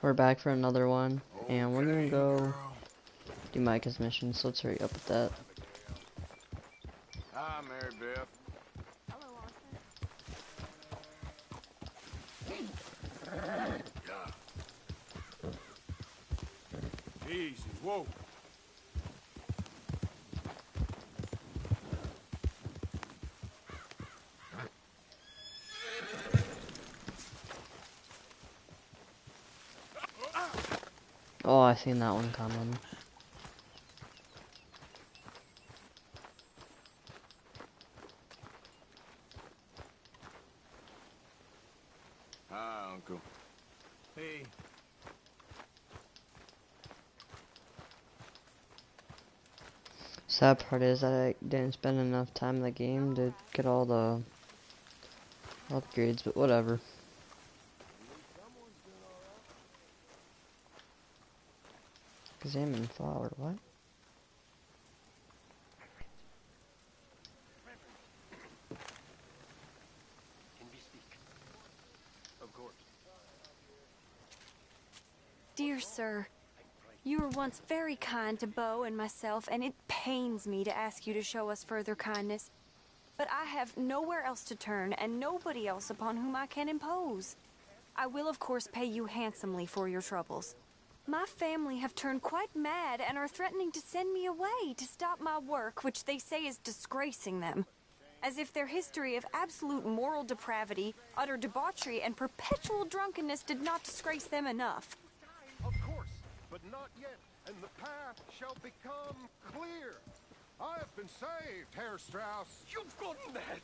We're back for another one, and we're gonna Okay, go girl. do Micah's mission, so let's hurry up with that. Hi, Mary Beth. Hello, Yeah. Easy. Whoa. Oh, I seen that one coming. Hi, Uncle. Hey. Sad part is that I didn't spend enough time in the game to get all the upgrades, but whatever. Examine flower, what? Dear sir, you were once very kind to Beau and myself, and it pains me to ask you to show us further kindness. But I have nowhere else to turn, and nobody else upon whom I can impose. I will, of course, pay you handsomely for your troubles. My family have turned quite mad and are threatening to send me away to stop my work, which they say is disgracing them. As if their history of absolute moral depravity, utter debauchery, and perpetual drunkenness did not disgrace them enough. Of course, but not yet, and the path shall become clear. I have been saved, Herr Strauss. You've gotten that!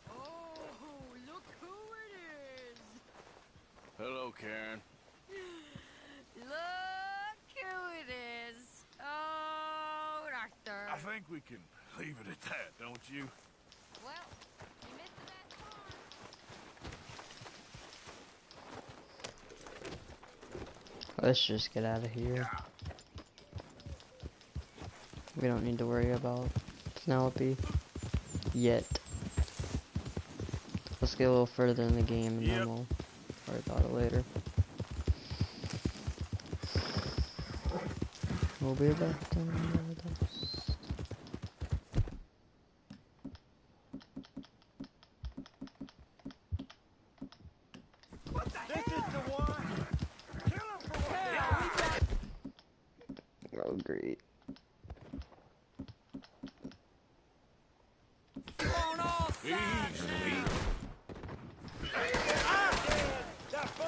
Oh, look who it is! Hello, Karen. Look who it is! Oh, Arthur. I think we can leave it at that, don't you? Well, you missed the best part. Let's just get out of here. We don't need to worry about Penelope yet. Let's get a little further in the game and then we'll worry about it later. We'll be back to this. What the heck? This is the one! Kill him for what? Yeah, Oh, great. on off!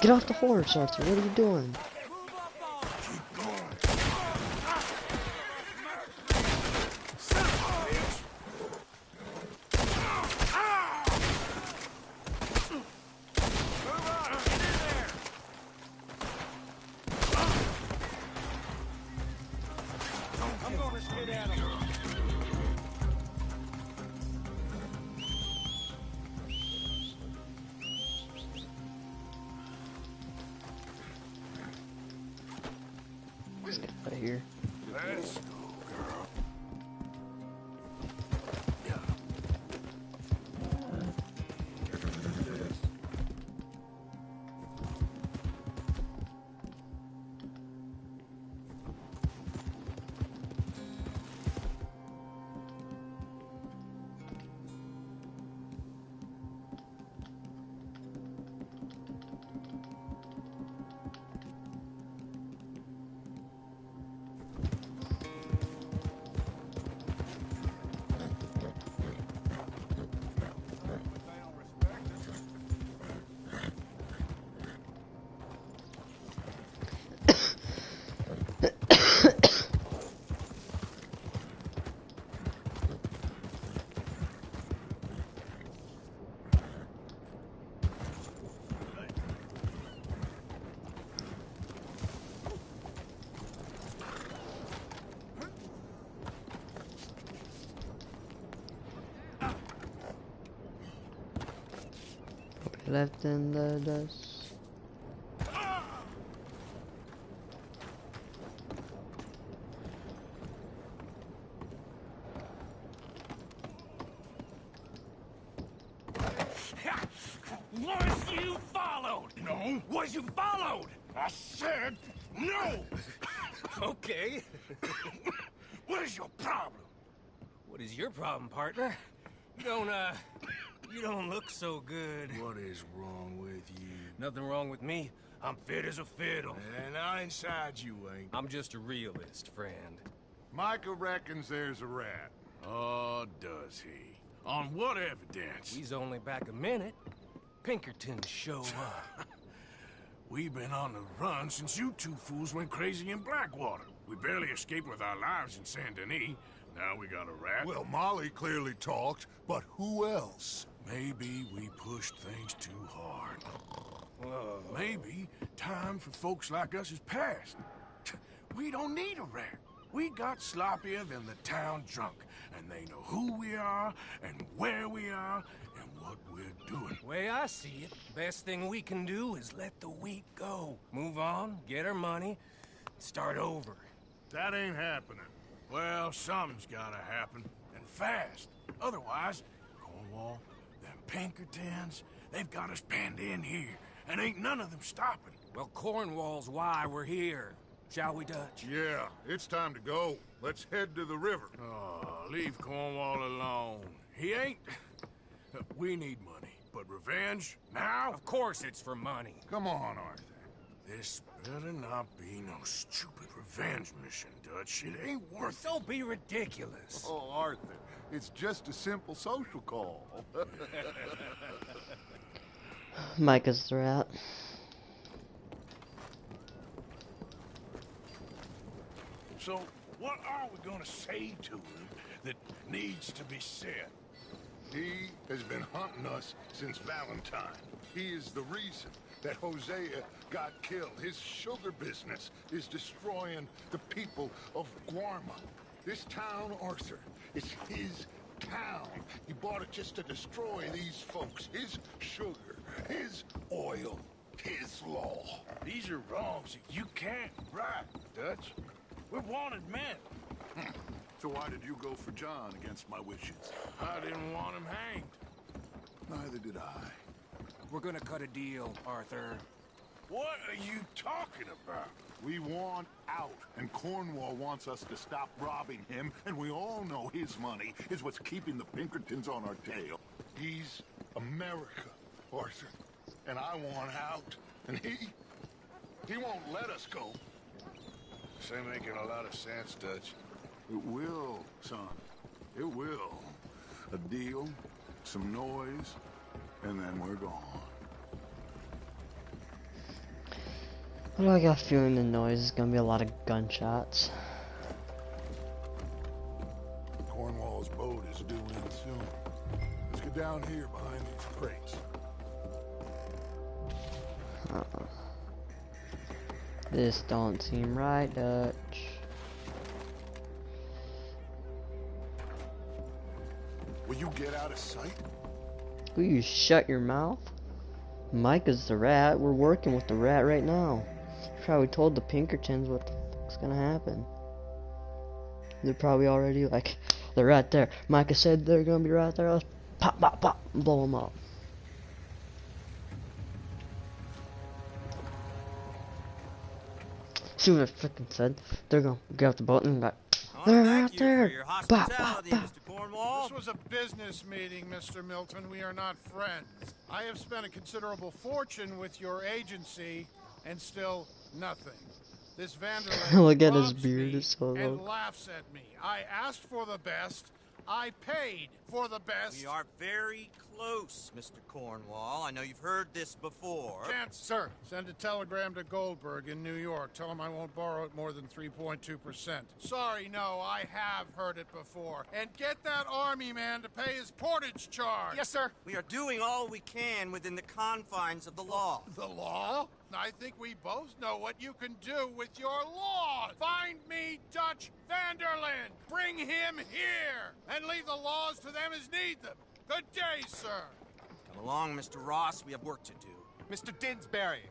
Get off the horse, Arthur. What are you doing? Move up on him! Keep going. Move up! Get in there! I'm gonna skedaddle. Let's get out of here. Let's go, girl. Left in the dust. Was you followed? No. Was you followed? I said no. Okay. What is your problem? What is your problem, partner? You don't look so good. What is wrong with you? Nothing wrong with me. I'm fit as a fiddle. And I inside you ain't. I'm just a realist, friend. Micah reckons there's a rat. Oh, does he? On what evidence? We's only back a minute. Pinkerton show up. We've been on the run since you two fools went crazy in Blackwater. We barely escaped with our lives in Saint Denis. Now we got a rat. Well, Molly clearly talked, but who else? Maybe we pushed things too hard. Whoa. Maybe time for folks like us is past. We don't need a rat. We got sloppier than the town drunk, and they know who we are, and where we are, and what we're doing. Way I see it, best thing we can do is let the week go. Move on, get our money, start over. That ain't happening. Well, something's gotta happen, and fast. Otherwise, Cornwall, them Pinkertons, they've got us penned in here, and ain't none of them stopping. Well, Cornwall's why we're here. Shall we, Dutch? Yeah, it's time to go. Let's head to the river. Oh, leave Cornwall alone. He ain't... We need money, but revenge, now? Of course it's for money. Come on, Arthur. This better not be no stupid revenge mission, Dutch. It ain't worth it. Don't be ridiculous. Oh, Arthur, it's just a simple social call. Micah's the rat. So, what are we gonna say to him that needs to be said? He has been hunting us since Valentine. He is the reason that Hosea got killed. His sugar business is destroying the people of Guarma. This town, Arthur, is his town. He bought it just to destroy these folks. His sugar, his oil, his law. These are wrongs that you can't right, Dutch. We're wanted men. So why did you go for John against my wishes? I didn't want him hanged. Neither did I. We're gonna cut a deal, Arthur. What are you talking about? We want out, and Cornwall wants us to stop robbing him, and we all know his money is what's keeping the Pinkertons on our tail. He's America, Arthur, and I want out, and he won't let us go. This ain't making a lot of sense, Dutch. It will, son. It will. A deal, some noise, and then we're gone. What do I got a feeling the noise is gonna be a lot of gunshots. Cornwall's boat is due in soon. Let's get down here behind these crates. This don't seem right, Dutch. Will you get out of sight? Will you shut your mouth? Micah's the rat. We're working with the rat right now. Probably told the Pinkertons what the fuck's gonna happen. They're probably already like, they're right there. Micah said they're gonna be right there. Let's pop, pop, pop, and blow them up. See what I freaking said? They're gonna get off the boat and like, they're out there. Bop, bop, bop. Cornwall. This was a business meeting, Mr. Milton. We are not friends. I have spent a considerable fortune with your agency, and still nothing. This Vanderlyn Look at his robs beard, me it's so and low. laughs at me. I asked for the best. I paid for the best. We are very close, Mr. Cornwall. I know you've heard this before. Can't, sir. Send a telegram to Goldberg in New York. Tell him I won't borrow it more than 3.2%. Sorry, no, I have heard it before. And get that army man to pay his portage charge. Yes, sir. We are doing all we can within the confines of the law. The law? I think we both know what you can do with your law. Find me Dutch Vanderlyn. Bring him here. And leave the laws to them as need them. Good day, sir. Come along, Mr. Ross. We have work to do. Mr. Didsbury.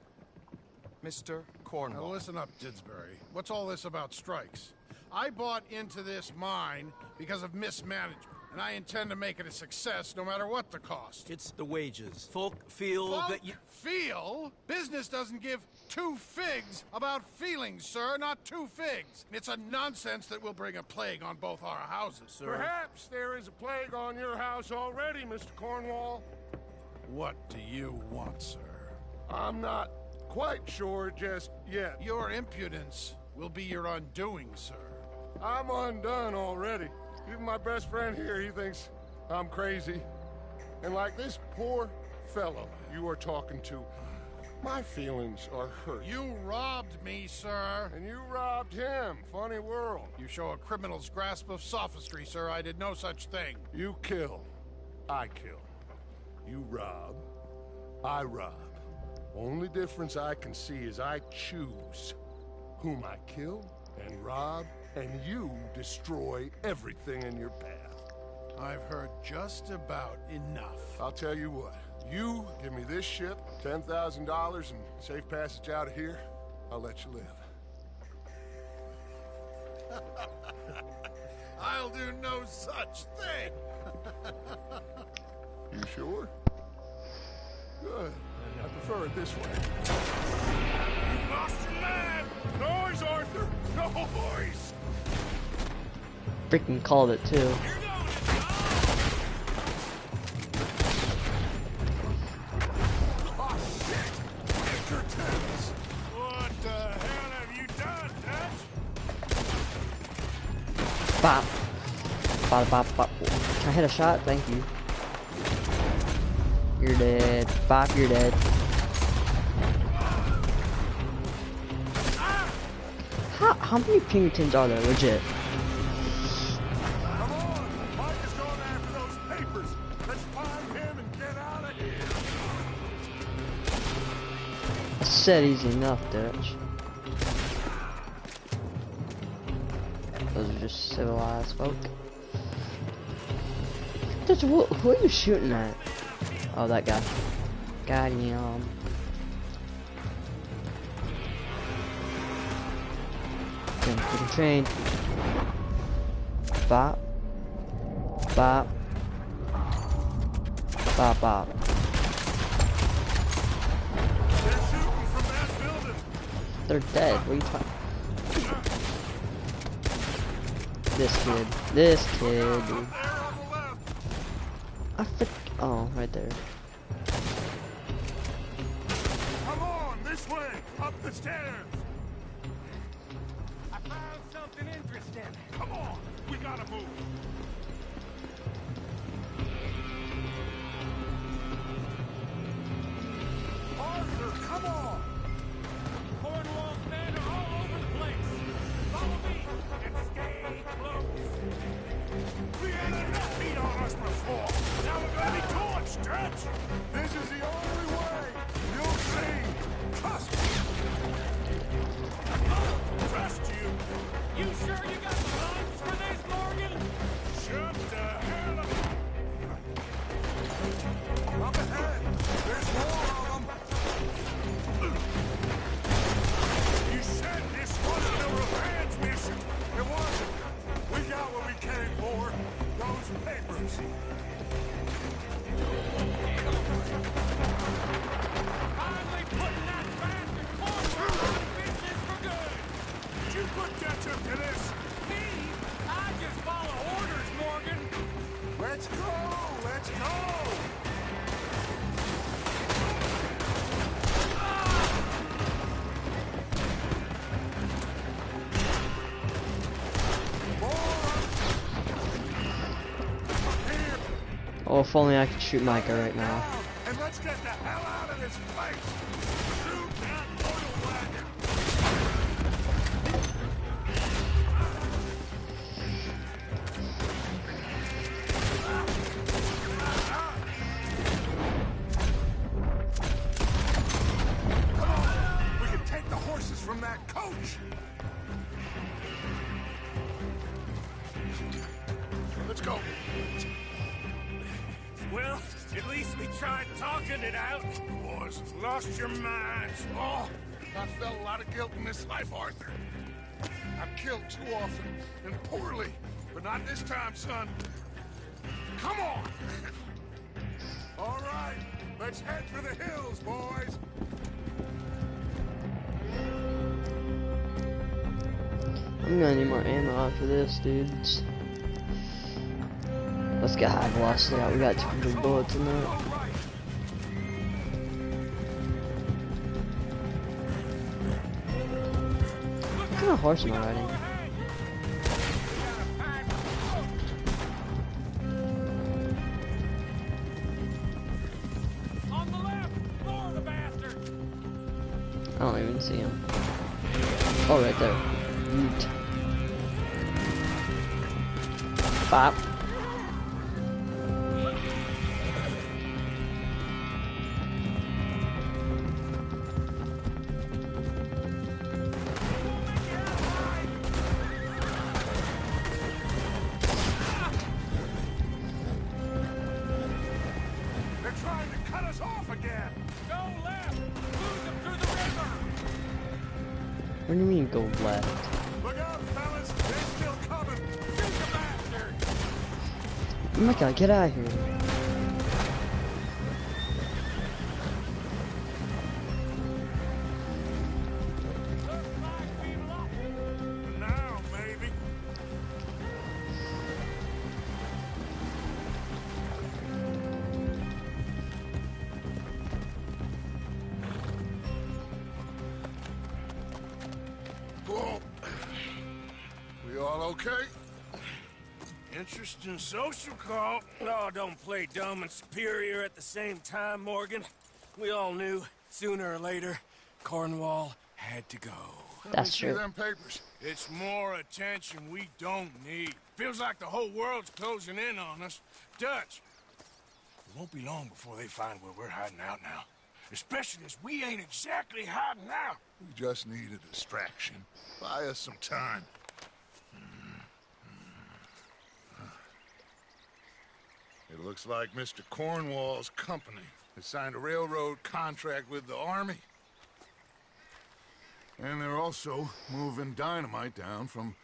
Mr. Cornwall. Now listen up, Didsbury. What's all this about strikes? I bought into this mine because of mismanagement, and I intend to make it a success no matter what the cost. It's the wages. Folk feel that you... Feel? Business doesn't give two figs about feelings, sir, not two figs. It's a nonsense that will bring a plague on both our houses, sir. Perhaps there is a plague on your house already, Mr. Cornwall. What do you want, sir? I'm not quite sure just yet. Your impudence will be your undoing, sir. I'm undone already. Even my best friend here, he thinks I'm crazy. And like this poor fellow you are talking to, my feelings are hurt. You robbed me, sir. And you robbed him. Funny world. You show a criminal's grasp of sophistry, sir. I did no such thing. You kill. I kill. You rob. I rob. Only difference I can see is I choose whom I kill and rob, and you destroy everything in your path. I've heard just about enough. I'll tell you what. You give me this ship, $10,000, and safe passage out of here, I'll let you live. I'll do no such thing. You sure? Good. I prefer it this way. You lost your man! Noise, Arthur! Noise! Freaking called it too. Oh, shit! Pinkertons! What the hell have you done, Dutch? Bop. Bop, bop, bop. Can I hit a shot? Thank you. You're dead. Bop, you're dead. How many Pinkertons are there, legit? Come on! Mike is going after those papers. Let's find him and get out of here. I said easy enough, Dutch. Those are just civilized folk. Dutch, who are you shooting at? Oh, that guy. Got him. Getting trained. Bop. Bop. Bop, bop. They're shooting from that building. They're dead. What are you talking? This kid. This kid, dude. There on the left. I oh, right there. Come on, this way, up the stairs. I found something interesting. Come on, we gotta move. Arthur, come on. Cornwall men are all over the place. Follow me and stay close. We had enough meat on us before. Now we're gonna be torched, Dutch. This is the only way. You'll see. Trust me. Trust you. You sure you got the lungs for this, Morgan? Shut the hell up. Up ahead. There's more of them. You said this wasn't a revenge mission. It wasn't. We got what we came for. Those papers. Finally putting that bastard Cornwall out of business for good. Did you put ketchup to this? Me? I just follow orders, Morgan. Let's go. Let's go. Oh, if only I could shoot Micah right now. And let's get the hell out of this place. Shoot that oil wagon. Come on, we can take the horses from that coach. Let's go. Well, at least we tried out. Boys have lost your minds. Oh, I felt a lot of guilt in this life, Arthur. I've killed too often and poorly, but not this time, son. Come on! All right, let's head for the hills, boys. I'm gonna need more ammo after this, dudes. Let's get high velocity out. We got 200 bullets in that. What kind of horse am I riding? I don't even see him. Oh, right there. Yeet. Bop. They're trying to cut us off again. Go left. Lose them through the river. What do you mean go left? Look out, fellas. They're still coming. Shoot the bastard. Oh my god, get out of here. Now, maybe. Whoa. We all okay? Interesting social call. Oh, don't play dumb and superior at the same time, Morgan. We all knew, sooner or later, Cornwall had to go. Let That's me see true. them papers. It's more attention we don't need. Feels like the whole world's closing in on us. Dutch, it won't be long before they find where we're hiding out now. Especially as we ain't exactly hiding out. We just need a distraction. Buy us some time. It looks like Mr. Cornwall's company has signed a railroad contract with the Army. And they're also moving dynamite down from,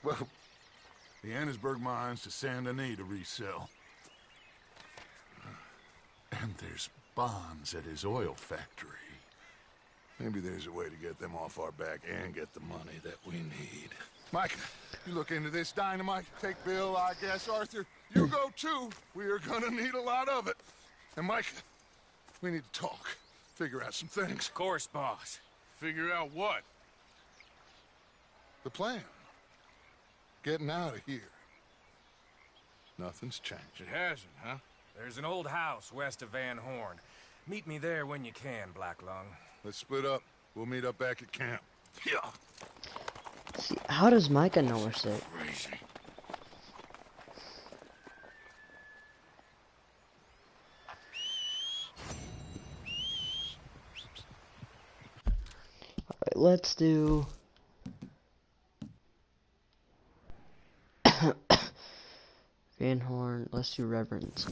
well, the Annesburg mines to Saint Denis to resell. And there's bonds at his oil factory. Maybe there's a way to get them off our back and get the money that we need. Mike, you look into this dynamite. Take Bill, I guess. Arthur, you go too. We are gonna need a lot of it. And Mike, we need to talk. Figure out some things. Of course, boss. Figure out what? The plan. Getting out of here. Nothing's changed. It hasn't, huh? There's an old house west of Van Horn. Meet me there when you can, Black Lung. Let's split up. We'll meet up back at camp. Yeah. See, how does Micah know we're sick? Crazy. Alright, let's do... Van Horn, let's do Reverence.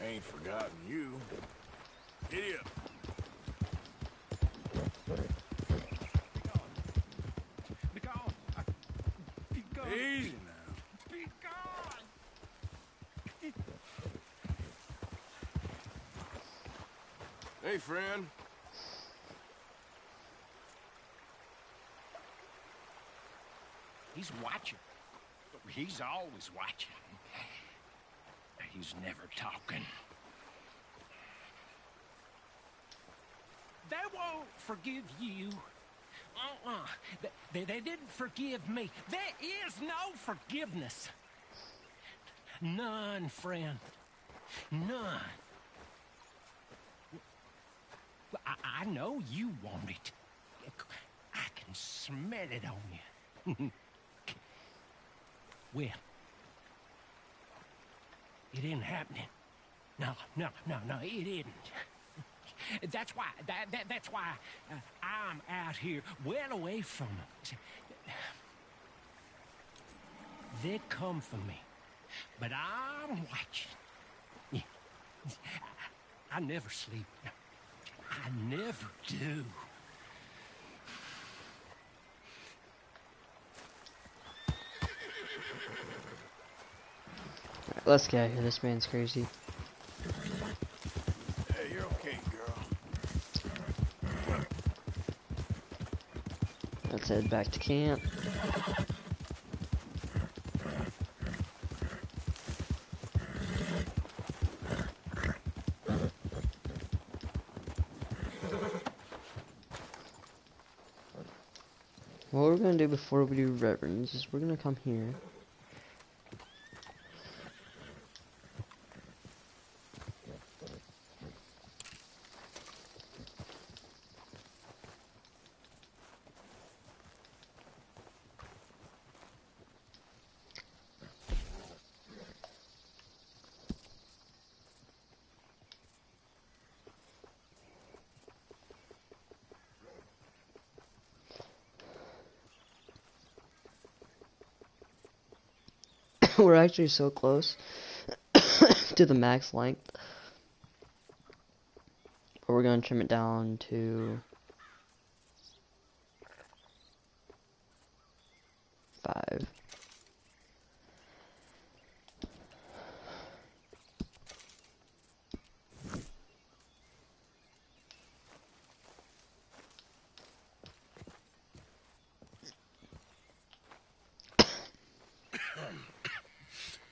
Ain't forgotten you. Giddy up. Easy now. Hey, friend. He's watching. He's always watching. He's never talking. They won't forgive you. They didn't forgive me. There is no forgiveness. None, friend. None. I know you want it. I can smell it on you. Well, it isn't happening. No, it isn't. That's why. That's why I'm out here, well away from them. They come for me. But I'm watching. Yeah. I never sleep. I never do. Alright, let's get out of here. This man's crazy. Hey, you're okay, girl. Let's head back to camp. What we're gonna do before we do reverends is we're gonna come here. We're actually so close to the max length. But we're gonna trim it down to 5.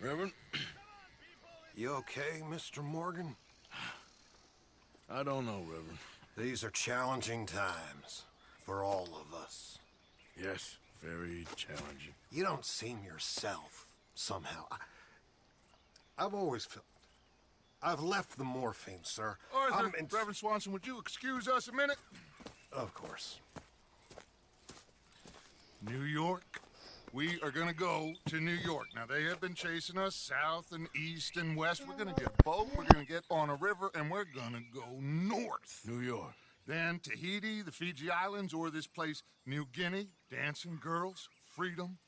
Reverend? You okay, Mr. Morgan? I don't know, Reverend. These are challenging times for all of us. Yes, very challenging. You don't seem yourself, somehow. I've always felt... I've left the morphine, sir. Arthur, Reverend Swanson, would you excuse us a minute? Of course. New York. We are gonna go to New York. Now, they have been chasing us south and east and west. We're gonna get a boat, we're gonna get on a river, and we're gonna go north. New York. Then Tahiti, the Fiji Islands, or this place, New Guinea, dancing girls, freedom.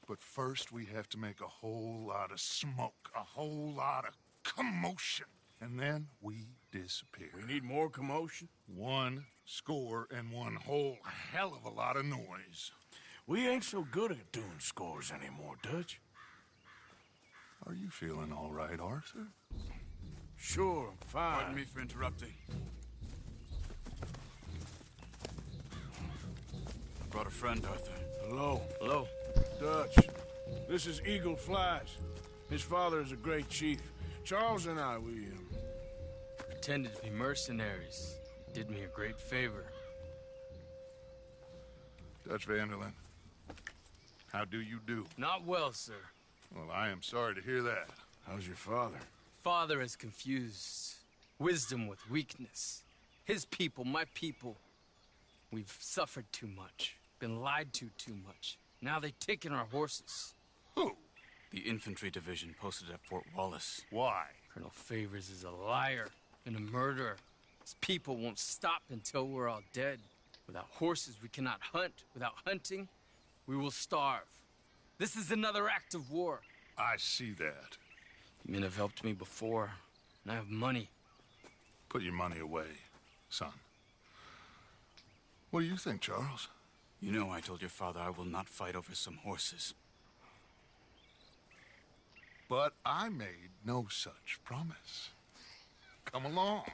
But first, we have to make a whole lot of smoke, a whole lot of commotion. And then we disappear. We need more commotion? 1 score and 1 whole hell of a lot of noise. We ain't so good at doing scores anymore, Dutch. Are you feeling all right, Arthur? Sure, I'm fine. Pardon me for interrupting. Brought a friend, Arthur. Hello. Hello. Dutch. This is Eagle Flies. His father is a great chief. Charles and I, we pretended to be mercenaries. Did me a great favor. Dutch Vanderlyn, how do you do? Not well, sir. Well, I am sorry to hear that. How's your father? Father has confused wisdom with weakness. His people, my people. We've suffered too much. Been lied to too much. Now they've taken our horses. Who? The infantry division posted at Fort Wallace. Why? Colonel Favors is a liar and a murderer. His people won't stop until we're all dead. Without horses, we cannot hunt. Without hunting, we will starve. This is another act of war. I see that. You men have helped me before, and I have money. Put your money away, son. What do you think, Charles? You know I told your father I will not fight over some horses. But I made no such promise. Come along.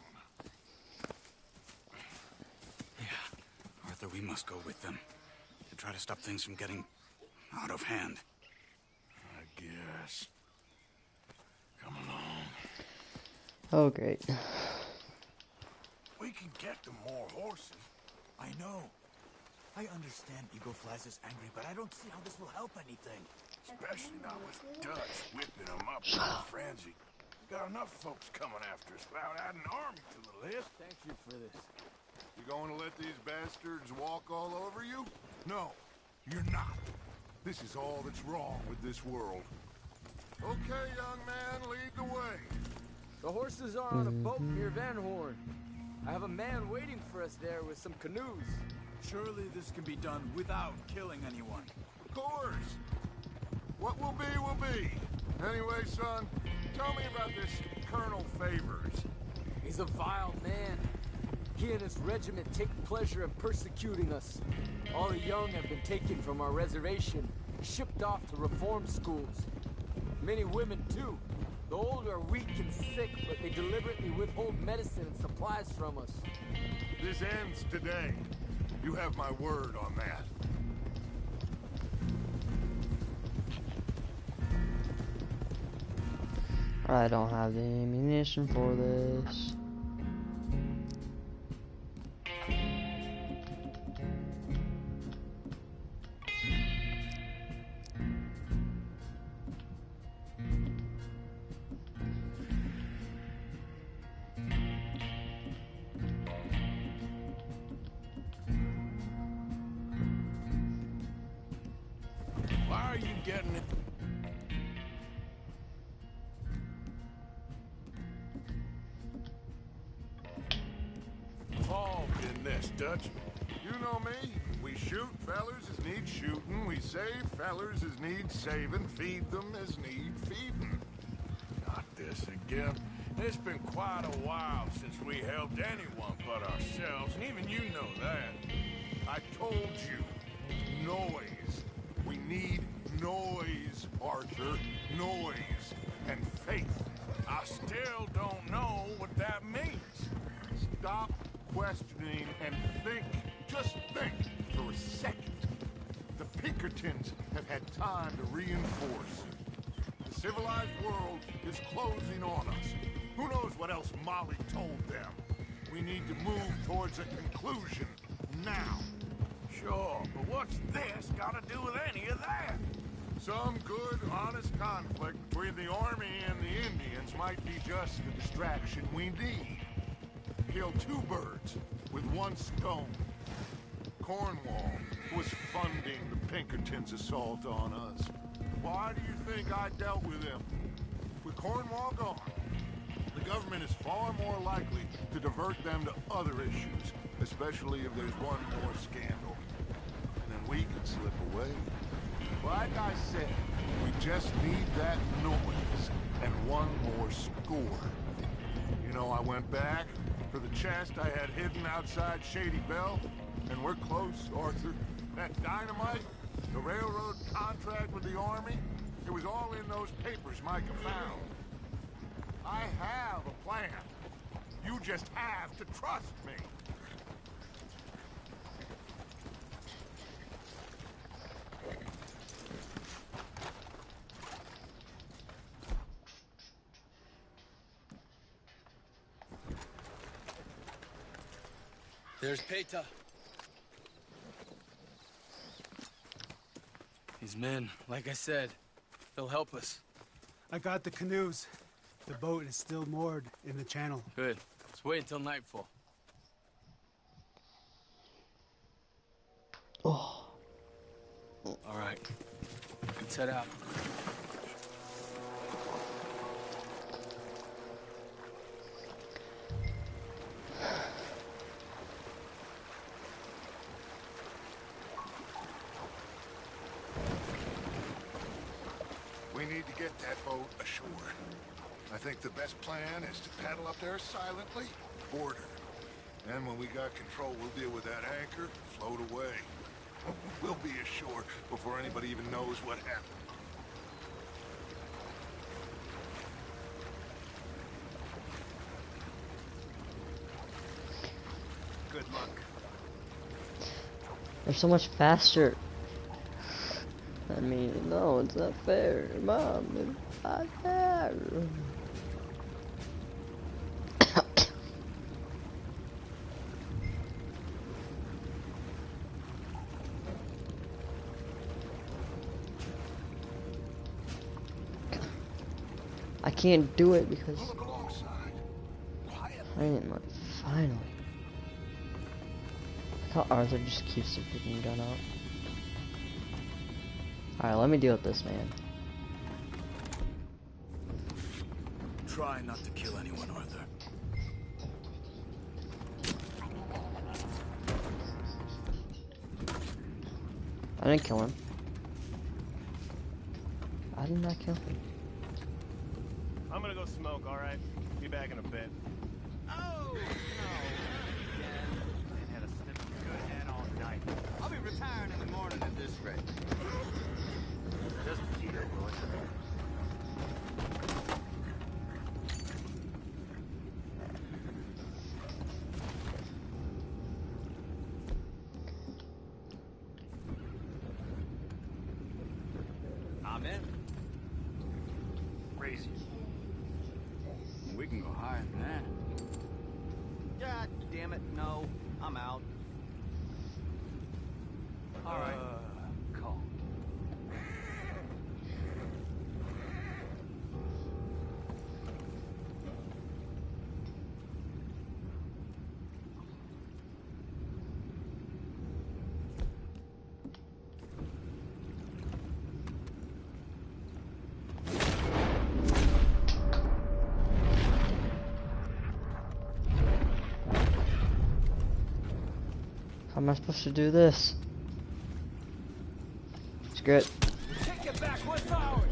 Arthur, we must go with them to try to stop things from getting out of hand. I guess. Come along. Oh, great. We can get them more horses. I know. I understand Eagle Flies is angry, but I don't see how this will help anything. Especially not with Dutch whipping them up in a frenzy. Got enough folks coming after us without adding an army to the list. Thank you for this. You going to let these bastards walk all over you? No, you're not. This is all that's wrong with this world. Okay, young man, lead the way. The horses are on a boat near Van Horn. I have a man waiting for us there with some canoes. Surely this can be done without killing anyone. Of course. What will be, will be. Anyway, son, tell me about this Colonel Favors. He's a vile man. He and his regiment take pleasure in persecuting us. All the young have been taken from our reservation, shipped off to reform schools. Many women, too. The old are weak and sick, but they deliberately withhold medicine and supplies from us. This ends today. You have my word on that. I don't have the ammunition for this. Why are you getting it? Involved in this, Dutch? You know me. We shoot fellers as need shooting. We save fellers as need saving. Feed them as need feeding. Not this again. It's been quite a while since we helped anyone but ourselves, and even you know that. I told you. Noise. We need noise, Arthur. Noise. And faith. I still don't know what that means. Stop questioning and think. Just think for a second. The Pinkertons have had time to reinforce. The civilized world is closing on us. Who knows what else Molly told them? We need to move towards a conclusion now. Sure, but what's this got to do with any of that? Some good, honest conflict between the army and the Indians might be just the distraction we need. Kill two birds with one stone. Cornwall was funding the Pinkertons' assault on us. Why do you think I dealt with him? With Cornwall gone, the government is far more likely to divert them to other issues, especially if there's one more scandal. And then we can slip away. Like I said, we just need that noise and one more score. You know, I went back for the chest I had hidden outside Shady Belle, and we're close, Arthur. That dynamite, the railroad contract with the army, it was all in those papers Micah found. I have a plan. You just have to trust me. There's Peta. These men, like I said, they'll help us. I got the canoes. The boat is still moored in the channel. Good. Let's wait until nightfall. Oh. All right. Let's head out. We need to get that boat ashore. I think the best plan is to paddle up there silently, board her. And when we got control, we'll deal with that anchor, float away. We'll be ashore before anybody even knows what happened. Good luck. They're so much faster. I mean, no, it's not fair. Mom, it's not fair. I can't do it because I didn't like finally. Look how Arthur just keeps the freaking gun out. Alright, let me deal with this man. Try not to kill anyone, Arthur. I didn't kill him. Why didn't I kill him? I'm gonna go smoke, alright? Be back in a bit. Oh, no. Man had a sniffing good head all night. I'll be retiring in the morning at this rate. Just a cheater, boy. I'm in. Crazy. We can go higher than that. God damn it, no. I'm out. All right. Call. How am I supposed to do this? Screw it. Take it back, what's ours?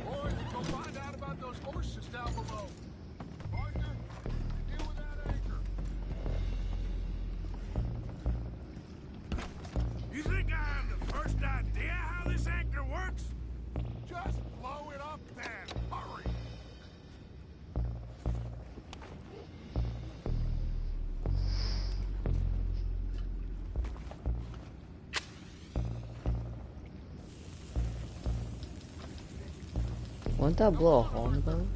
Boys, go find out about those horses down below. Arthur, deal with that anchor. You think I have the first idea how this anchor works? Just blow it up then. Hurry. Wouldn't that blow a hole in the boat?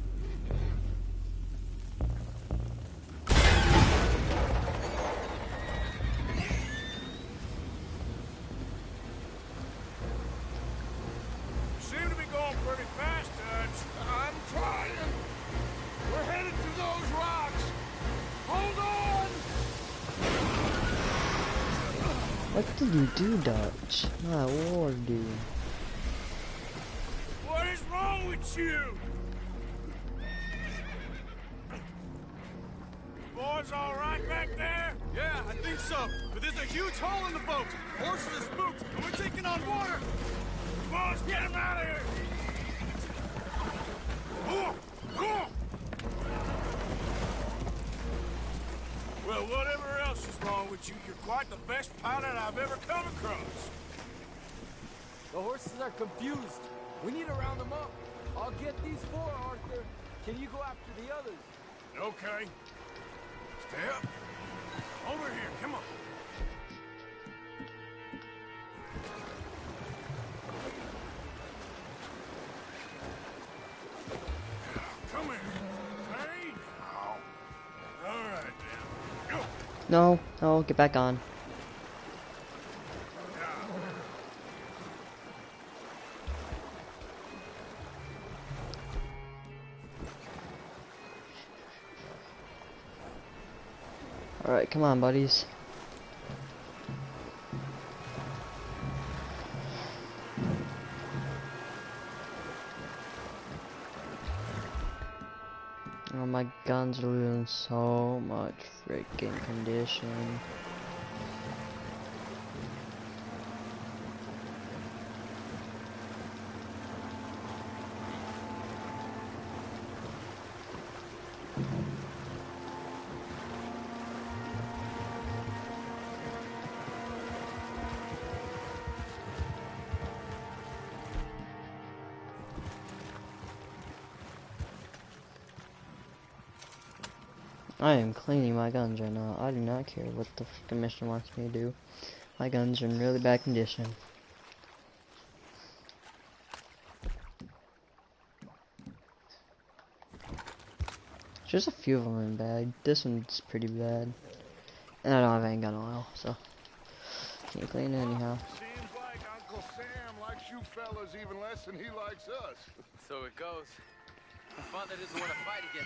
You seem to be going pretty fast, Dutch. I'm trying. We're headed to those rocks. Hold on. What did you do, Dutch? My lord, dude. What is wrong with you? Boys all right back there? Yeah, I think so. But there's a huge hole in the boat. Horses are spooked, and we're taking on water. Boys, get him out of here! Well, whatever else is wrong with you, you're quite the best pilot I've ever come across. The horses are confused. We need to round them up. I'll get these four, Arthur. Can you go after the others? Okay. Stay up. Over here, come on. Come here. Hey, now. All right, then. Go. No, no, get back on. Alright, come on, buddies. Oh, my guns are losing so much freaking condition. I am cleaning my guns right now. I do not care what the freaking mission wants me to do. My guns are in really bad condition. Just a few of them in bad. This one's pretty bad. And I don't have any gun oil, so can't clean it anyhow. Seems like Uncle Sam likes you fellas even less than he likes us. So it goes. My father doesn't want to fight again.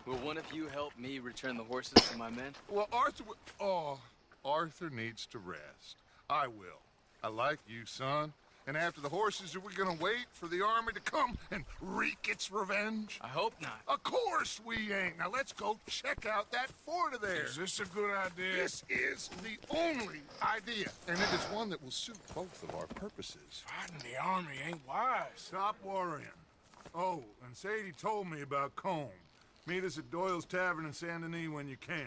Will one of you help me return the horses to my men? Well, Arthur needs to rest. I will. I like you, son, And after the horses, are we gonna wait for the army to come and wreak its revenge? I hope not. Of course we ain't. Now let's go check out that fort of theirs. Is this a good idea? This is the only idea, and it is one that will suit both of our purposes. Fighting the army ain't wise. Stop worrying. Oh, and Sadie told me about Combe. Meet us at Doyle's Tavern in Saint Denis when you can.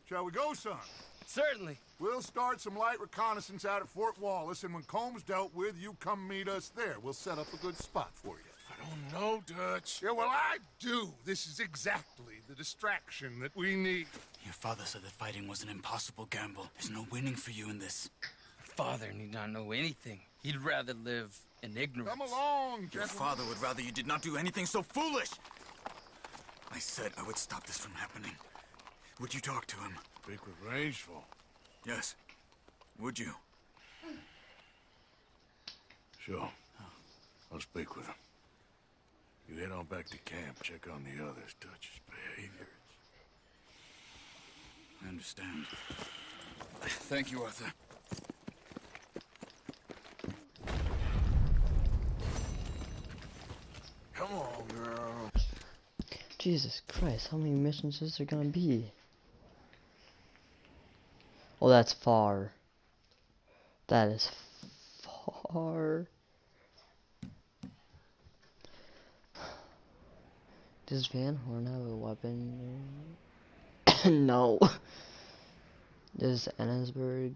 Shall we go, son? Certainly. We'll start some light reconnaissance out at Fort Wallace, and when Combs dealt with, you come meet us there. We'll set up a good spot for you. I don't know, Dutch. Yeah, well, I do. This is exactly the distraction that we need. Your father said that fighting was an impossible gamble. There's no winning for you in this. Father need not know anything. He'd rather live in ignorance. Come along, Your gentlemen. father would rather you did not do anything so foolish. I said I would stop this from happening. Would you talk to him? Speak with Rangeful. Yes. Would you? Sure. I'll speak with him. You head on back to camp, check on the others, Dutch's behavior. I understand. Thank you, Arthur. Come on, girl. Jesus Christ, how many missions is there gonna be? Oh, that's far. That is far. Does Van Horn have a weapon? No. Does Ennisburg?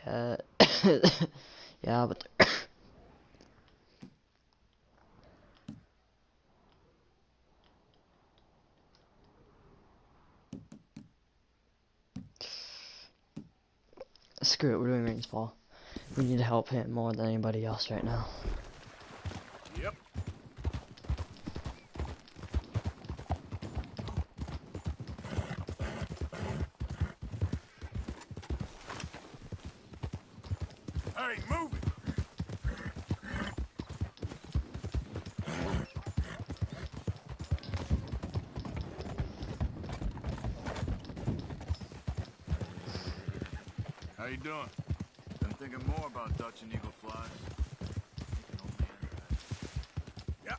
Yeah. Yeah, but screw it, we're doing Rainsfall. We need to help him more than anybody else right now. Yep. Hey, move it! How you doing? Been thinking more about Dutch and Eagle flies. Yeah.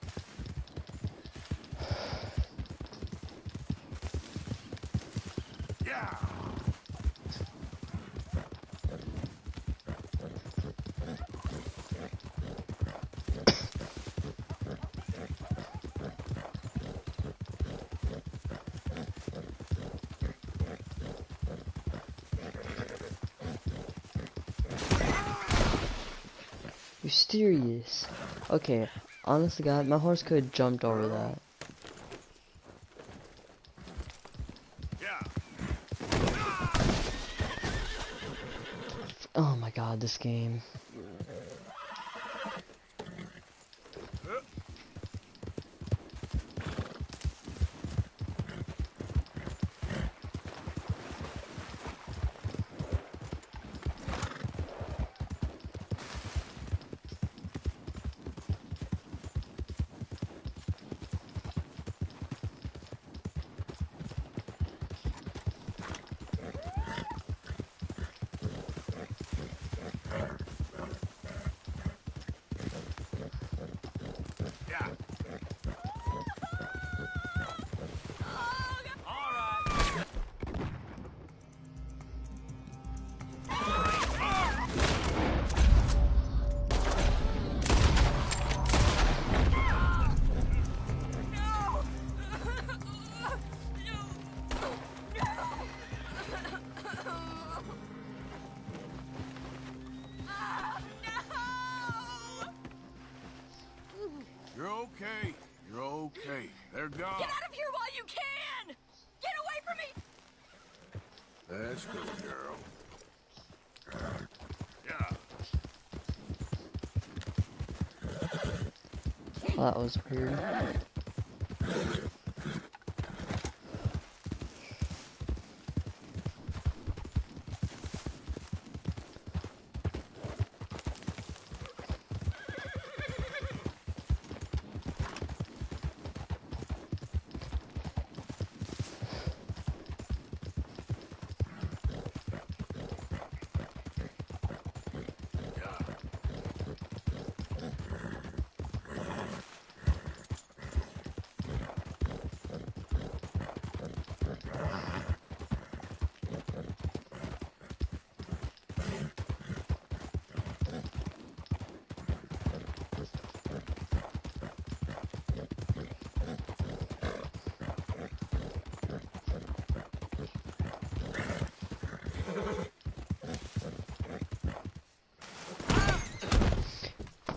Yeah. You serious? Okay, honest to God, my horse could have jumped over that. Oh my God, this game. You're okay. You're okay. They're gone. Get out of here while you can! Get away from me! That's good, girl. Yeah. Oh, that was weird.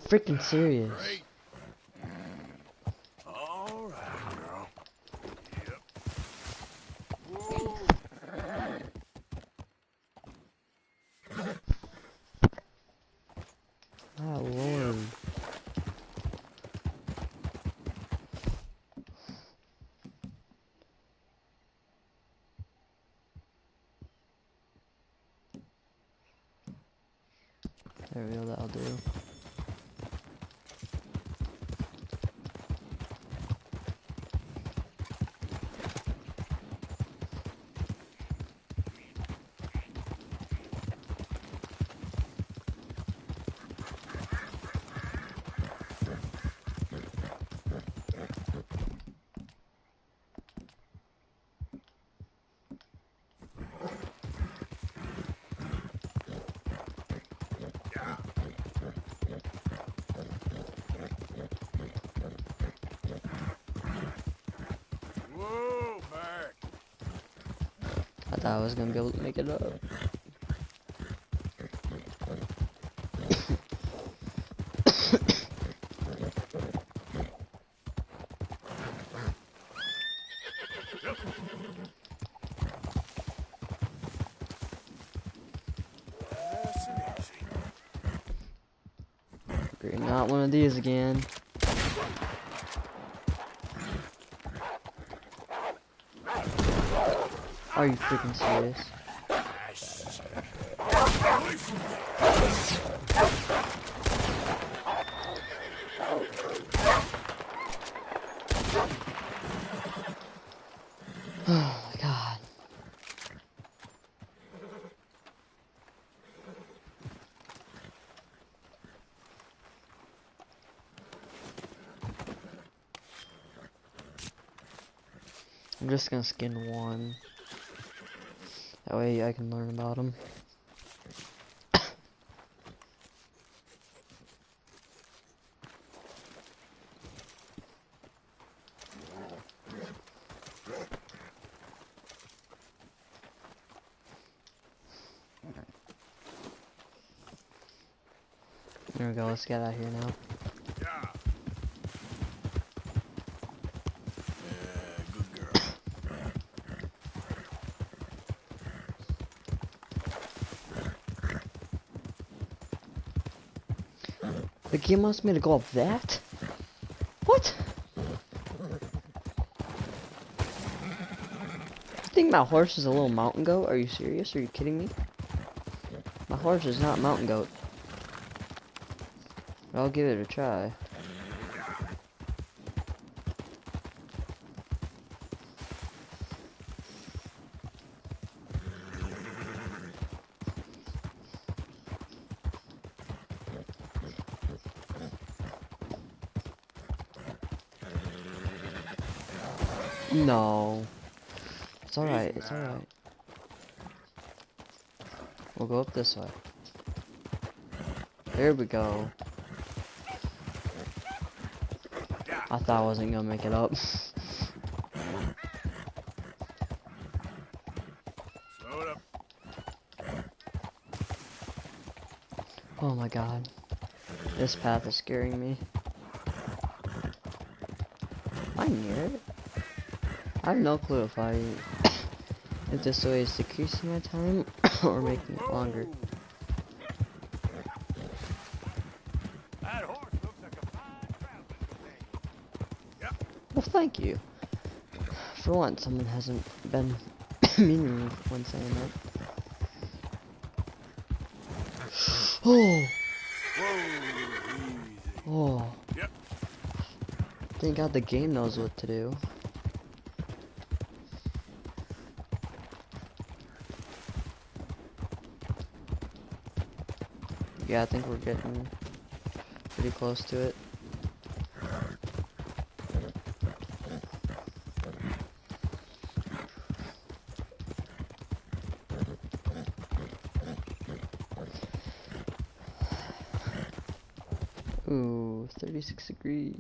freaking serious? Great. All right, girl. Yep. Whoa. Oh, Lord. There we go, that'll do. Whoa, back. I thought I was gonna be able to make it up. Great, not one of these again. Are you freaking serious? Oh my god. I'm just gonna skin one. That way I can learn about them. There we go, let's get out of here now. Yeah. Good girl. The game wants me to go up that? What? You think my horse is a little mountain goat? Are you serious? Are you kidding me? My horse is not mountain goat. But I'll give it a try. No. It's alright, it's alright. We'll go up this way. There we go. I thought I wasn't gonna make it up. Slow it up. Oh my god. This path is scaring me. Am I near it? I have no clue if if this way is decreasing my time or making it longer. That horse looks like a fine traveling companion. Yep. Well, thank you. For once, someone hasn't been meaning when saying that. Oh! Oh. Yep. Thank God the game knows what to do. Yeah, I think we're getting pretty close to it. Ooh, 36 degrees.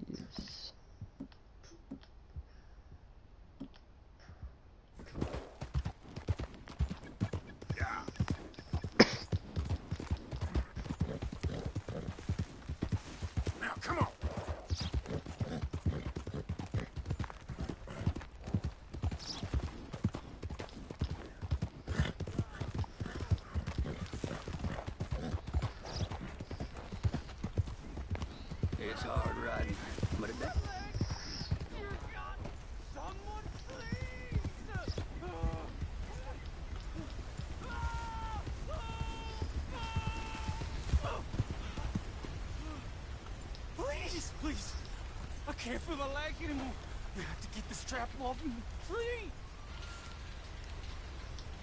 can't feel the leg anymore. We have to get this trap off and free.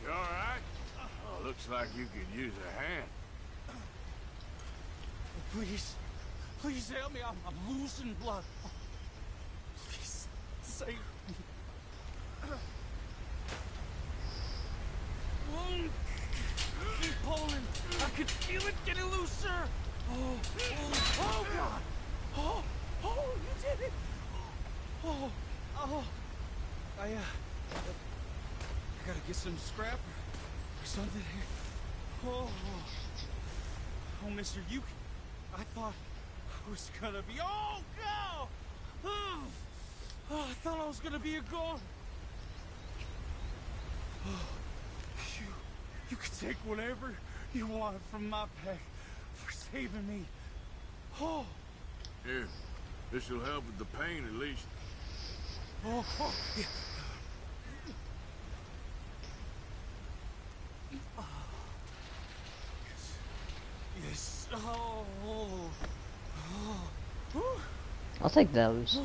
You all right? Oh, looks like you could use a hand. Please, please help me. I'm losing blood. Please, save me. Keep pulling. I can feel it getting looser. Oh, God. Oh, you did it. I gotta get some scrap or something here. Oh, mister, I thought I was gonna be, God! I thought I was gonna be a goner. You can take whatever you want from my pack for saving me. Here, this'll help with the pain at least. Yeah. Yes. I'll take those.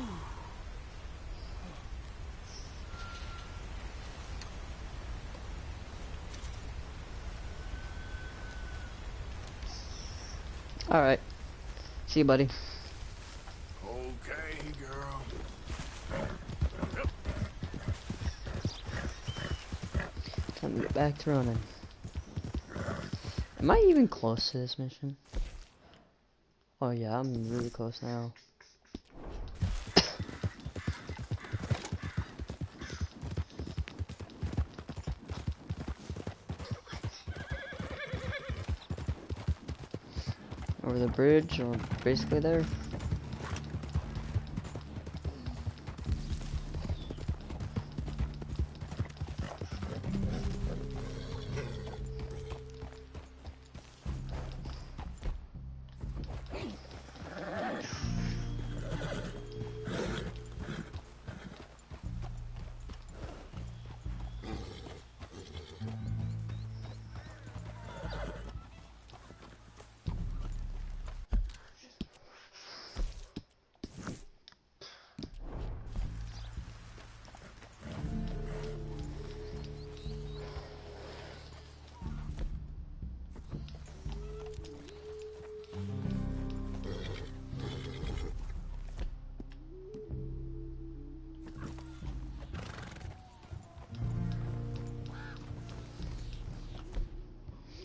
Alright. See you, buddy. Okay, girl. Time to get back to running. Am I even close to this mission? Oh yeah, I'm really close now. Over the bridge, or basically there.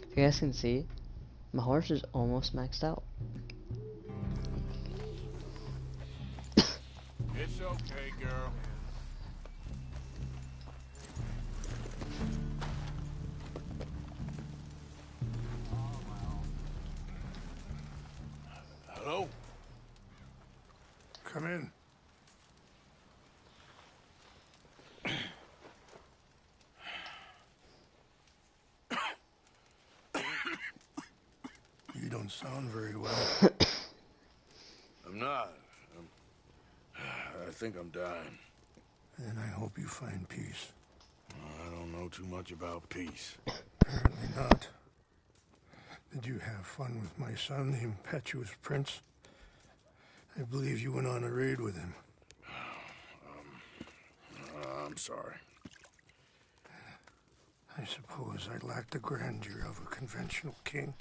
If you guys can see, my horse is almost maxed out. It's okay, girl. Hello? Come in. You don't sound very well. I'm not. I think I'm dying. And I hope you find peace. I don't know too much about peace. Apparently not. Did you have fun with my son, the impetuous prince? I believe you went on a raid with him. I'm sorry. I suppose I lacked the grandeur of a conventional king.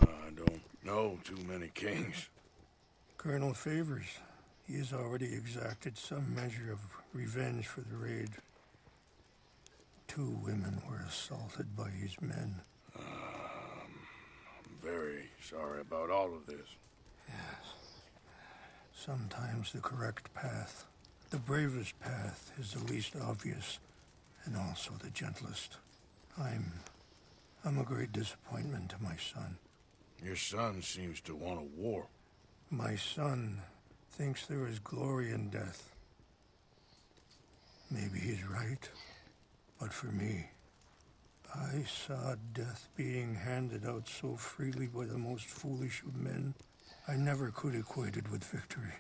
I don't know too many kings. Colonel Favors, he has already exacted some measure of revenge for the raid. 2 women were assaulted by his men. I'm very sorry about all of this. Yes. Sometimes the correct path, the bravest path, is the least obvious and also the gentlest. I'm a great disappointment to my son. Your son seems to want a war. My son thinks there is glory in death. Maybe he's right, but for me, I saw death being handed out so freely by the most foolish of men, I never could equate it with victory.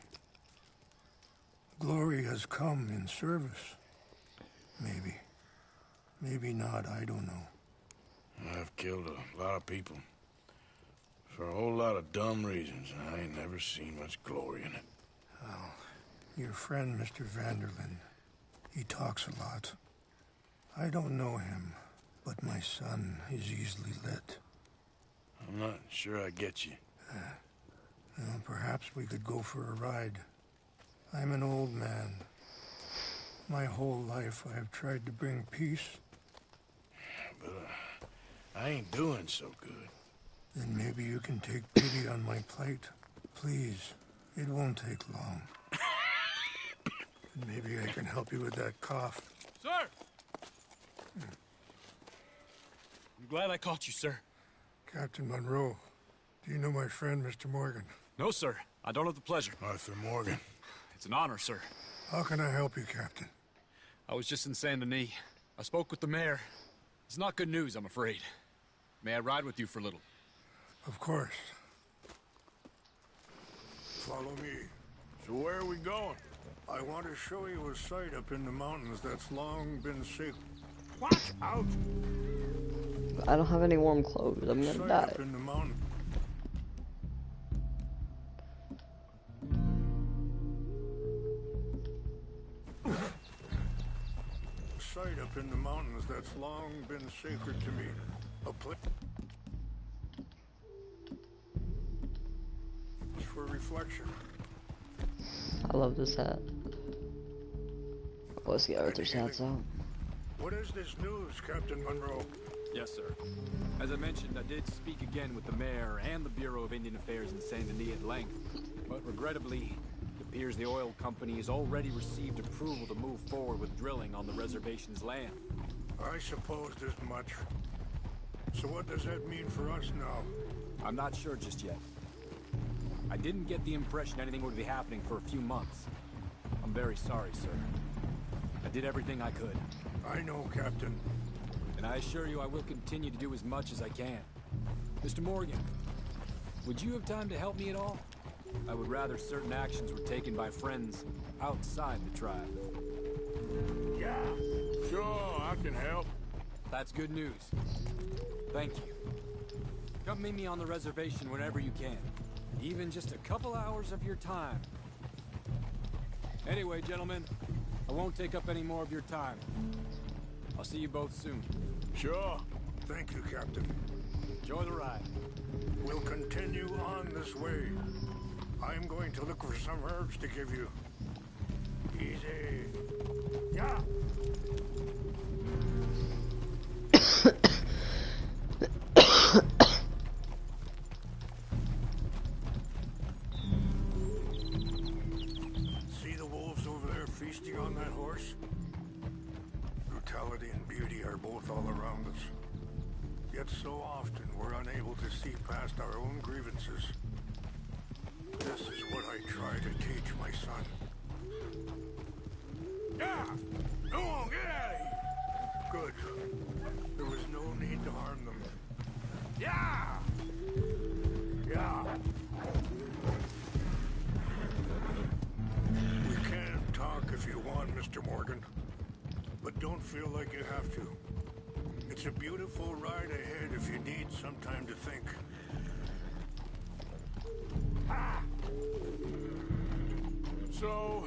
Glory has come in service. Maybe. Maybe not, I don't know. I've killed a lot of people. For a whole lot of dumb reasons, and I ain't never seen much glory in it. Well, Your friend, Mr. Vanderlyn, he talks a lot. I don't know him, but my son is easily lit. I'm not sure I get you. Well, perhaps we could go for a ride. I'm an old man. My whole life I have tried to bring peace. But I ain't doing so good. Then maybe you can take pity on my plight. Please, it won't take long. And maybe I can help you with that cough. Sir! I'm glad I caught you, sir. Captain Monroe, do you know my friend, Mr. Morgan? No, sir. I don't have the pleasure. Arthur Morgan. It's an honor, sir. How can I help you, Captain? I was just in Saint Denis. I spoke with the mayor. It's not good news, I'm afraid. May I ride with you for a little? Of course. Follow me. So where are we going? I want to show you a site up in the mountains that's long been sacred. Watch out! I don't have any warm clothes. I'm gonna die. Up in the mountain. Site up in the mountains that's long been sacred to me. A place for reflection. I love this hat. Let's get Arthur's hats out. What is this news, Captain Monroe? Yes, sir. As I mentioned, I did speak again with the mayor and the Bureau of Indian Affairs in Saint Denis at length. But regrettably, it appears the oil company has already received approval to move forward with drilling on the reservation's land. I supposed as much. So what does that mean for us now? I'm not sure just yet. I didn't get the impression anything would be happening for a few months. I'm very sorry, sir. I did everything I could. I know, Captain. And I assure you I will continue to do as much as I can. Mr. Morgan, would you have time to help me at all? I would rather certain actions were taken by friends outside the tribe. Yeah, sure, I can help. That's good news. Thank you. Come meet me on the reservation whenever you can. Even just a couple hours of your time. Anyway, gentlemen, I won't take up any more of your time. I'll see you both soon. Sure. Thank you, Captain. Enjoy the ride. We'll continue on this way. I'm going to look for some herbs to give you. Easy. Yeah. See the wolves over there feasting on that horse? Brutality and beauty are both all around us. Yet so often we're unable to see past our own grievances. This is what I try to teach my son. Yeah! Go on, get out of here! Good. There was no need to harm them. Yeah! Yeah. We can talk if you want, Mr. Morgan. But don't feel like you have to. It's a beautiful ride ahead if you need some time to think. Ah! So,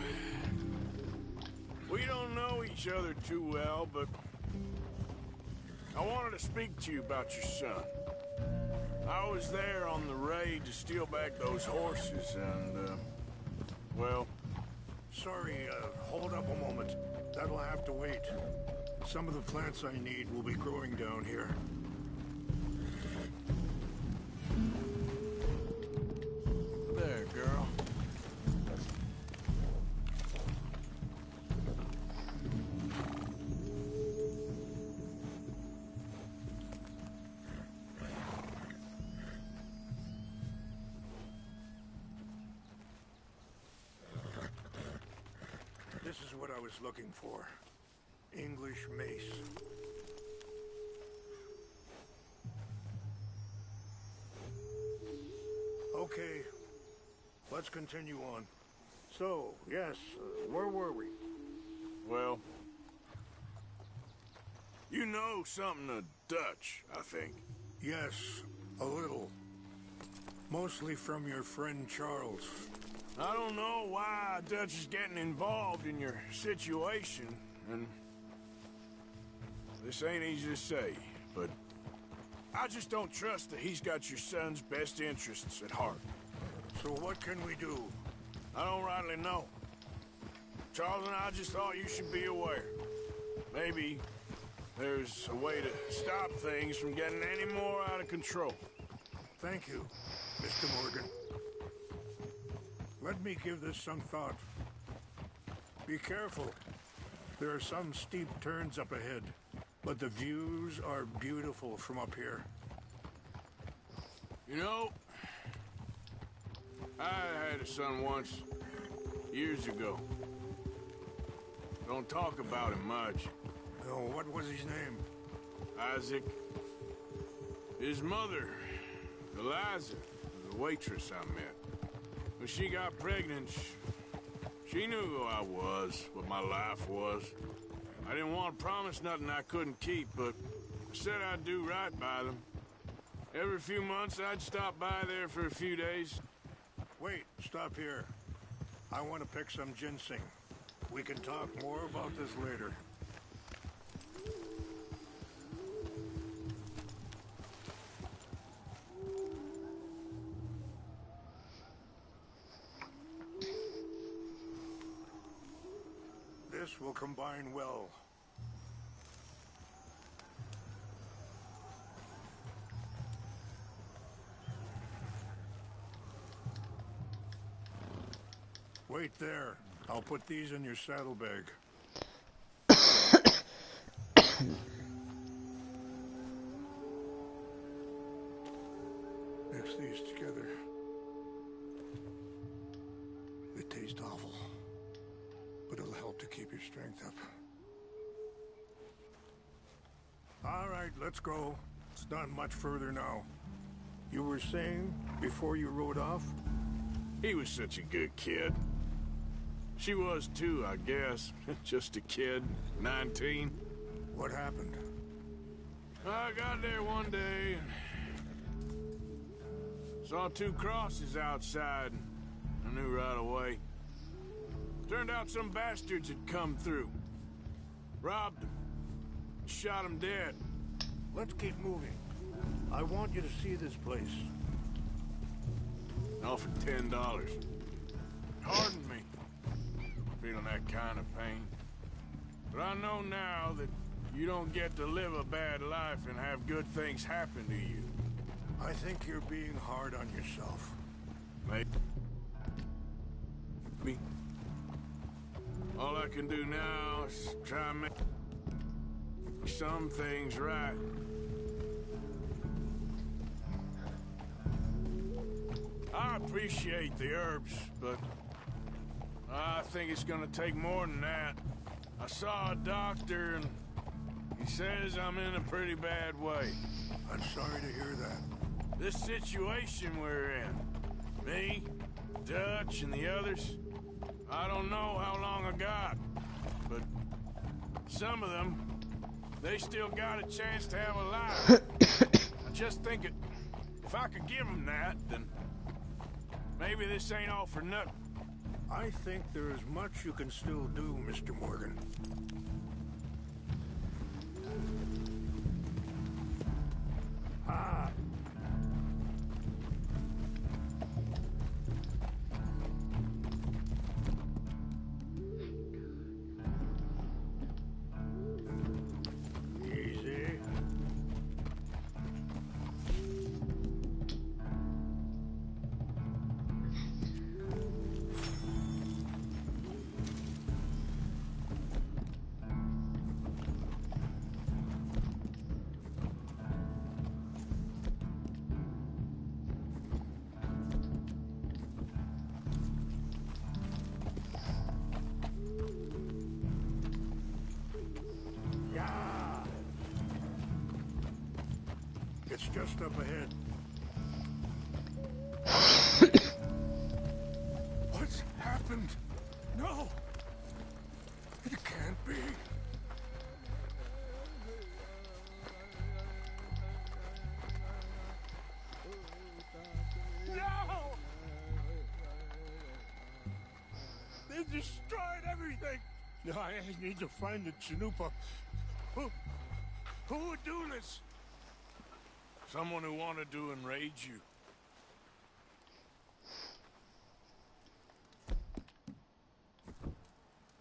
we don't know each other too well, but I wanted to speak to you about your son. I was there on the raid to steal back those horses, and, well... Sorry, hold up a moment. That'll have to wait. Some of the plants I need will be growing down here. There, girl. This is what I was looking for. English mace. Okay, let's continue on. So, yes, where were we? Well, you know something of Dutch, I think. Yes, a little. Mostly from your friend Charles. I don't know why Dutch is getting involved in your situation, and this ain't easy to say, but I just don't trust that he's got your son's best interests at heart. So what can we do? I don't rightly know. Charles and I just thought you should be aware. Maybe there's a way to stop things from getting any more out of control. Thank you, Mr. Morgan. Let me give this some thought. Be careful. There are some steep turns up ahead, but the views are beautiful from up here. You know, I had a son once, years ago. Don't talk about him much. Oh, what was his name? Isaac. His mother, Eliza, was a waitress I met. When she got pregnant, she knew who I was, what my life was. I didn't want to promise nothing I couldn't keep, but I said I'd do right by them. Every few months, I'd stop by there for a few days. Wait, stop here. I want to pick some ginseng. We can talk more about this later. This will combine well. Wait there. I'll put these in your saddlebag. Mix these together. They taste awful, but it'll help to keep your strength up. All right, let's go. It's not much further now. You were saying before you rode off? He was such a good kid. She was too, I guess. Just a kid, 19. What happened? I got there one day and saw two crosses outside. I knew right away. Turned out some bastards had come through. Robbed him. Shot him dead. Let's keep moving. I want you to see this place. Offered $10. Pardon me. Feeling that kind of pain. But I know now that you don't get to live a bad life and have good things happen to you. I think you're being hard on yourself. Maybe. All I can do now is try and make some things right. I appreciate the herbs, but I think it's gonna take more than that. I saw a doctor and he says I'm in a pretty bad way. I'm sorry to hear that. This situation we're in, me, Dutch, and the others, I don't know how long I got, but some of them, they still got a chance to have a life. I just think if I could give them that, then maybe this ain't all for nothing. I think there is much you can still do, Mr. Morgan. Ah. Easy. It's just up ahead. What's happened? No! It can't be. No! It destroyed everything. I need to find the Chanupa. Who would do this? Someone who wanted to enrage you.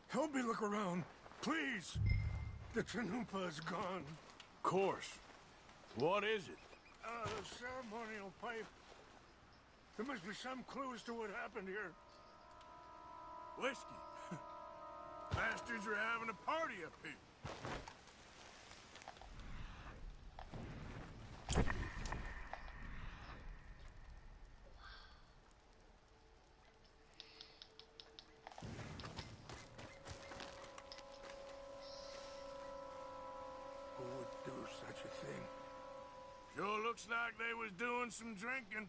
Help me look around, please. The Chanupa is gone. Of course. What is it? The ceremonial pipe. There must be some clues to what happened here. Whiskey. Bastards are having a party up here. Who would do such a thing? Sure looks like they was doing some drinking.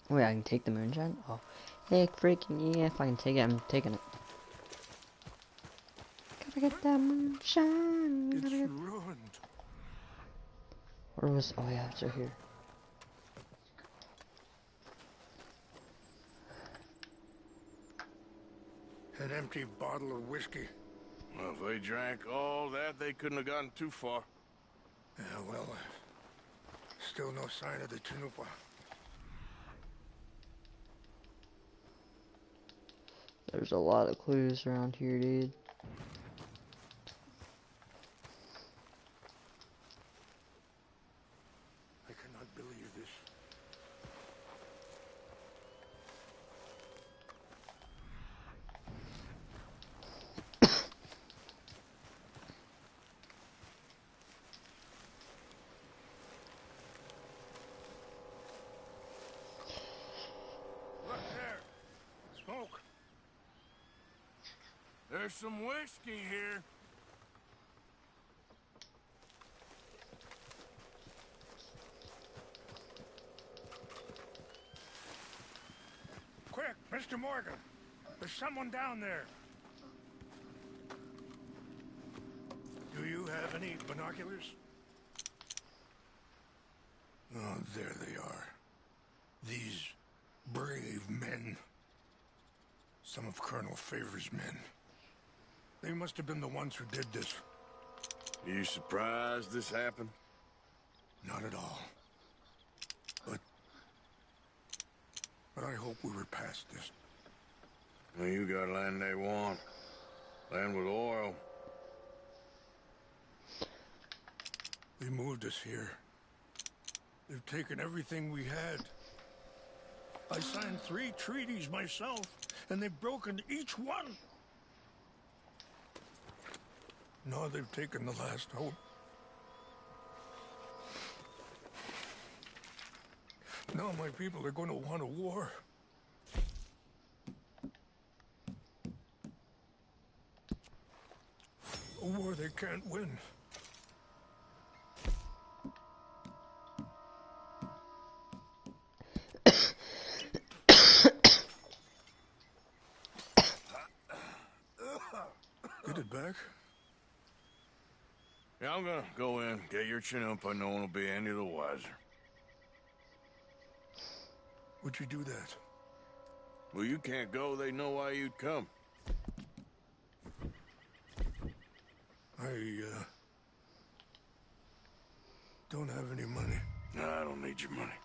Wait, I can take the moonshine? Oh, heck freaking yeah, if I can take it, I'm taking it. Gotta get that moonshine. It's Gotta get... ruined. Where was... Oh yeah, it's right here. An empty bottle of whiskey. Well, if they drank all that, they couldn't have gotten too far. Yeah, well, still no sign of the Chanupa. There's a lot of clues around here, dude. I cannot believe this. Look there. Smoke. There's some whiskey here. Quick, Mr. Morgan. There's someone down there. Do you have any binoculars? Oh, there they are. These brave men. Some of Colonel Favor's men. They must have been the ones who did this. Are you surprised this happened? Not at all. But I hope we were past this. Well, you got land they want. Land with oil. They moved us here. They've taken everything we had. I signed 3 treaties myself, and they've broken each one. Now they've taken the last hope. Now my people are going to want a war. A war they can't win. Get it back? Yeah, I'm gonna go in, get your Chanupa. No one will be any the wiser. Would you do that? Well, you can't go. They know why you'd come. I don't have any money. No, I don't need your money.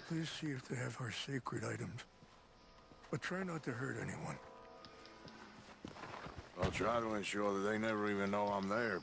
Please see if they have our sacred items. But try not to hurt anyone. I'll try to ensure that they never even know I'm there.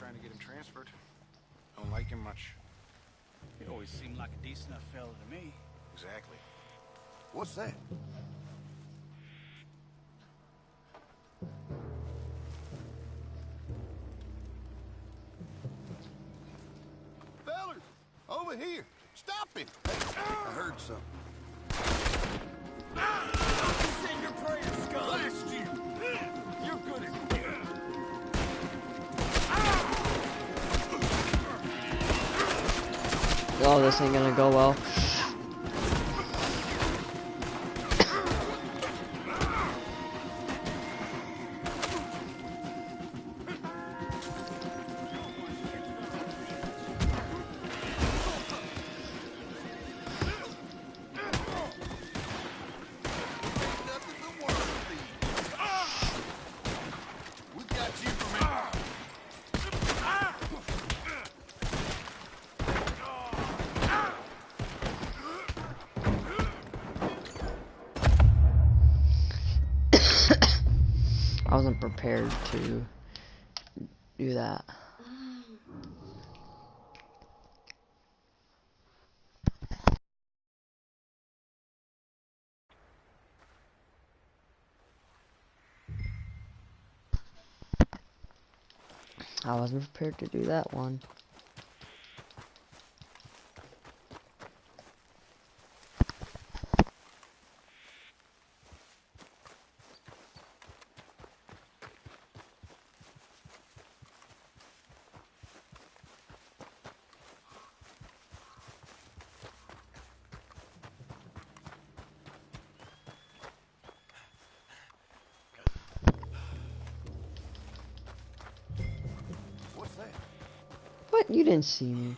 trying to get him transferred. Don't like him much. He always seemed like a decent enough fella to me. Exactly. What's that? Fellers, over here. Stop him. Hey, I heard something. Send your prayers, scum! Blast you! You're good at it. Oh, this ain't gonna go well. I wasn't prepared to do that. I wasn't prepared to do that one. What's that? What? You didn't see me.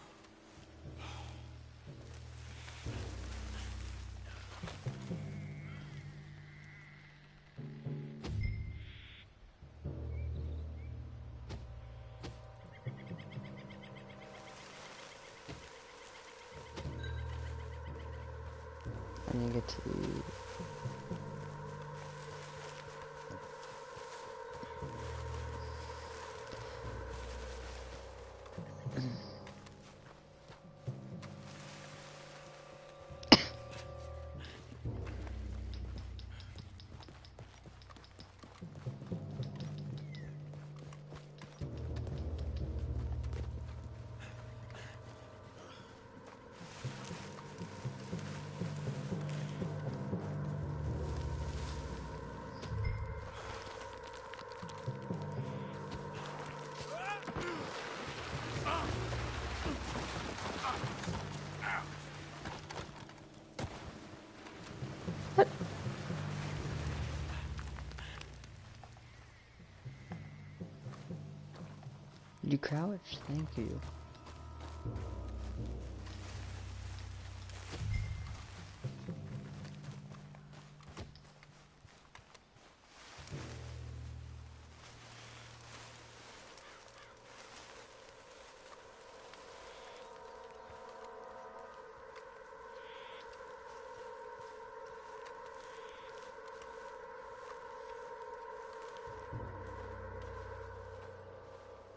I need to get to the... You crouch? Thank you.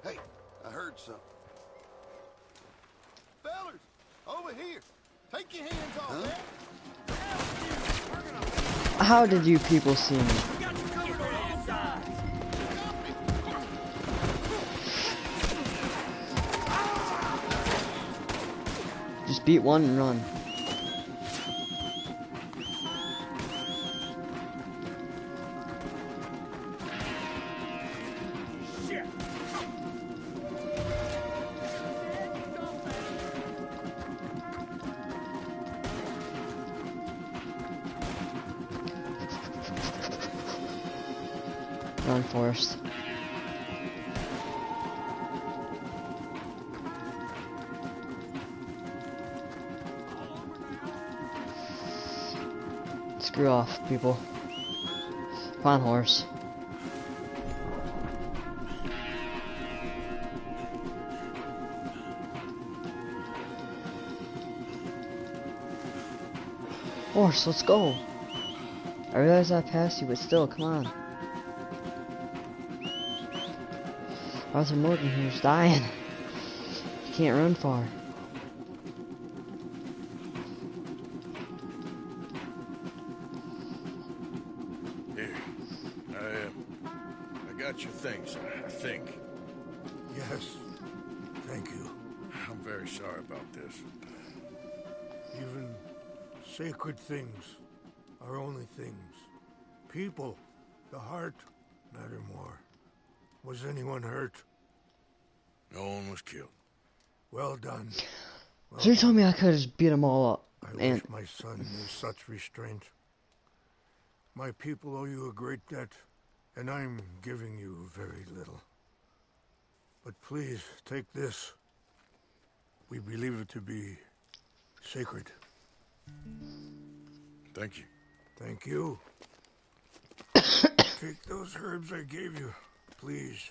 Hey, I heard something. Fellers, over here. Take your hands off that. How did you people see me? Just beat one and run. Run, Forrest. Screw off, people. Come on, horse. Horse, let's go. I realize I passed you, but still, come on. Arthur Morgan here's dying. He can't run far. Here, I got your things, I think. Yes, thank you. I'm very sorry about this. Even sacred things are only things. People, the heart, matter more. Was anyone hurt? No one was killed. Well done. So you told me I could just beat them all up. I And wish my son knew such restraint. My people owe you a great debt, and I'm giving you very little. But please, take this. We believe it to be sacred. Thank you. Thank you. Take those herbs I gave you, please.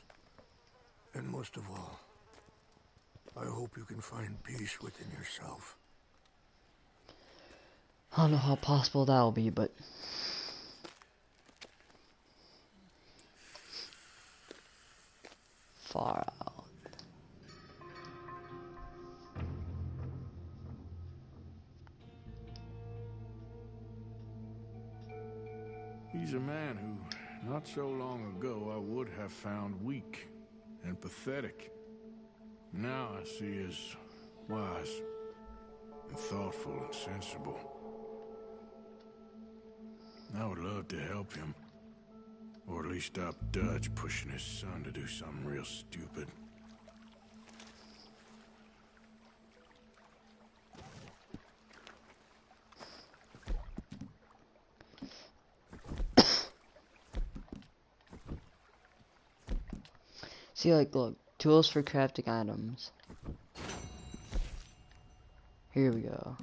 And most of all, I hope you can find peace within yourself. I don't know how possible that'll be, but far out. He's a man who, not so long ago, I would have found weak and pathetic. Now I see as wise and thoughtful and sensible. I would love to help him, or at least stop Dutch pushing his son to do something real stupid. See, like, look, tools for crafting items. Here we go.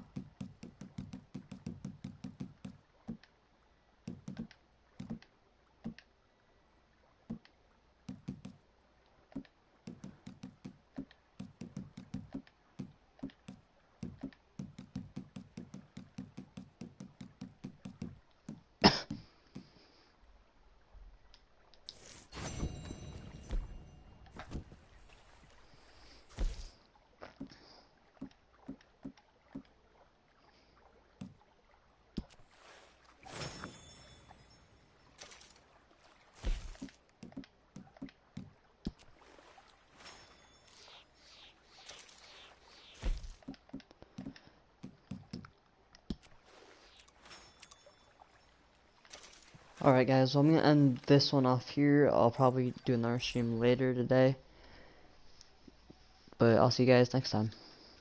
Alright guys, well, I'm going to end this one off here. I'll probably do another stream later today. But I'll see you guys next time.